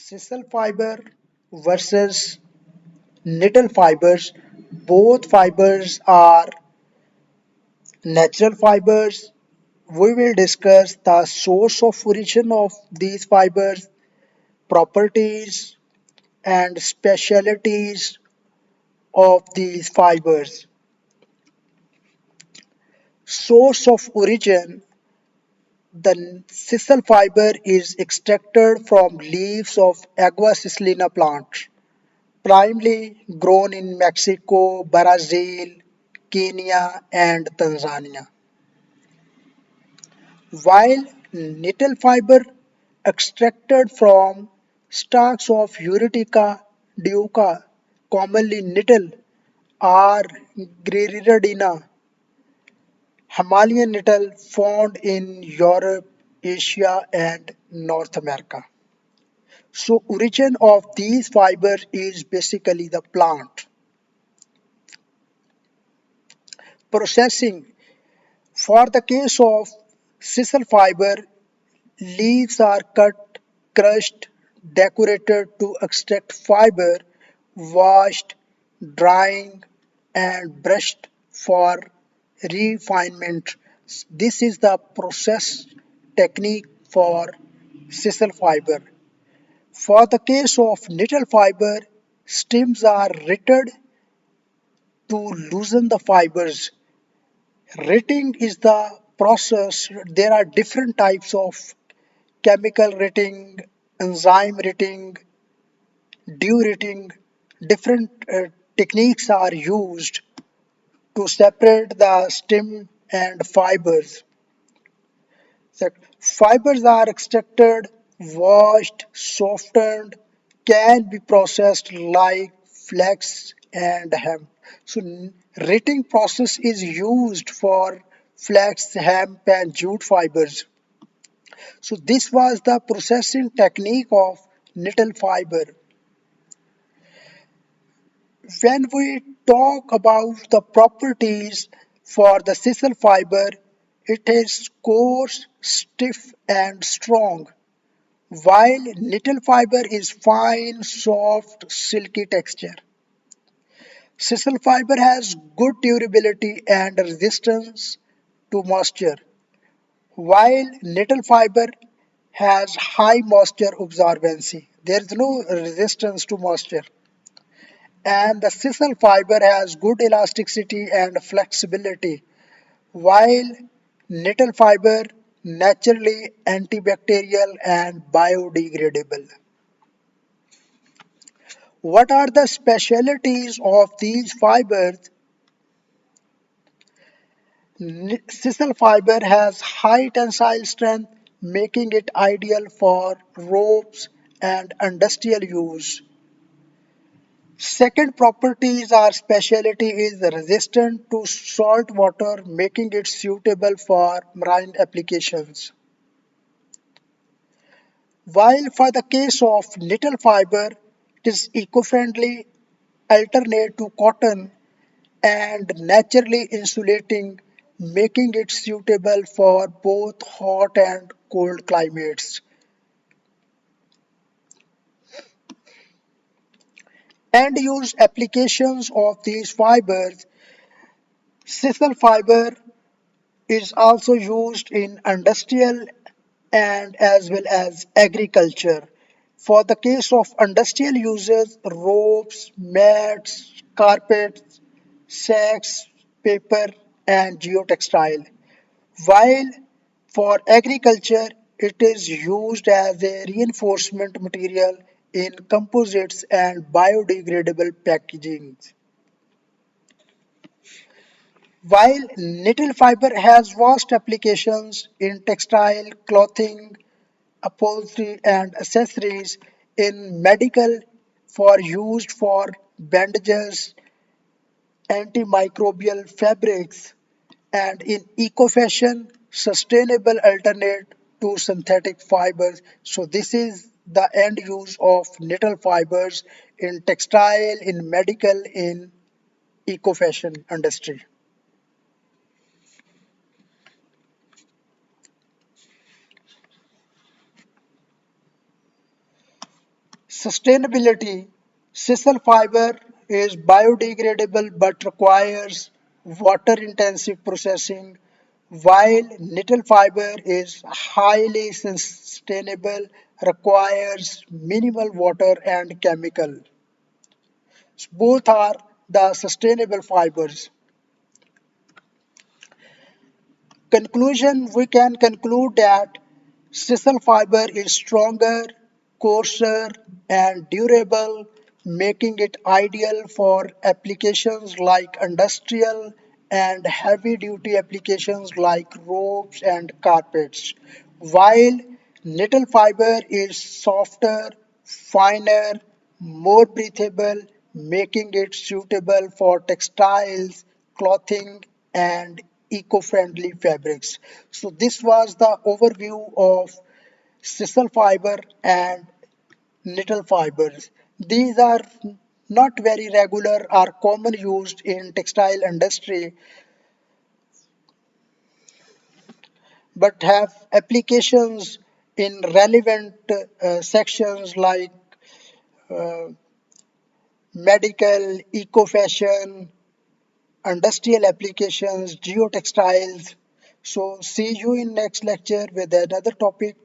Sisal fiber versus nettle fibers. Both fibers are natural fibers. We will discuss the source of origin of these fibers, properties, and specialities of these fibers. Source of origin. The sisal fiber is extracted from leaves of Agua cislina plant, primarily grown in Mexico, Brazil, Kenya, and Tanzania. While nettle fiber extracted from stalks of Eurytica deuca, commonly nettle, or Gradina, Himalayan nettle found in Europe, Asia, and North America. So origin of these fibers is basically the plant. Processing. For the case of sisal fiber, leaves are cut, crushed, decorated to extract fiber, washed, drying, and brushed for refinement. This is the process technique for sisal fiber. For the case of nettle fiber, stems are retted to loosen the fibers. Retting is the process. There are different types of chemical retting, enzyme retting, dew retting. Different techniques are used to separate the stem and fibers. So fibers are extracted, washed, softened, can be processed like flax and hemp. So retting process is used for flax, hemp and jute fibers. So this was the processing technique of nettle fiber. When we talk about the properties for the sisal fiber, it is coarse, stiff and strong, while nettle fiber is fine, soft, silky texture. Sisal fiber has good durability and resistance to moisture, while nettle fiber has high moisture absorbency. There is no resistance to moisture. And the sisal fiber has good elasticity and flexibility, while nettle fiber naturally antibacterial and biodegradable. What are the specialities of these fibers? Sisal fiber has high tensile strength, making it ideal for ropes and industrial use. Second properties or specialty is resistant to salt water, making it suitable for marine applications. While for the case of nettle fiber, it is eco-friendly alternate to cotton and naturally insulating, making it suitable for both hot and cold climates. End use applications of these fibers. Sisal fiber is also used in industrial and as well as agriculture. For the case of industrial uses, ropes, mats, carpets, sacks, paper, and geotextile. While for agriculture, it is used as a reinforcement material in composites and biodegradable packaging. While nettle fiber has vast applications in textile, clothing, upholstery, and accessories, in medical for used for bandages, antimicrobial fabrics, and in eco-fashion, sustainable alternate to synthetic fibers. So this is the end use of nettle fibers in textile, in medical, in eco-fashion industry. Sustainability. Sisal fiber is biodegradable but requires water intensive processing, while knitted fiber is highly sustainable, requires minimal water and chemical. Both are the sustainable fibers. Conclusion. We can conclude that sisal fiber is stronger, coarser, and durable, making it ideal for applications like industrial and heavy duty applications like ropes and carpets. While nettle fiber is softer, finer, more breathable, making it suitable for textiles, clothing, and eco-friendly fabrics. So this was the overview of sisal fiber and nettle fibers. These are not very regular or common used in textile industry, but have applications in relevant sections like uh, medical, eco-fashion, industrial applications, geotextiles. So see you in next lecture with another topic.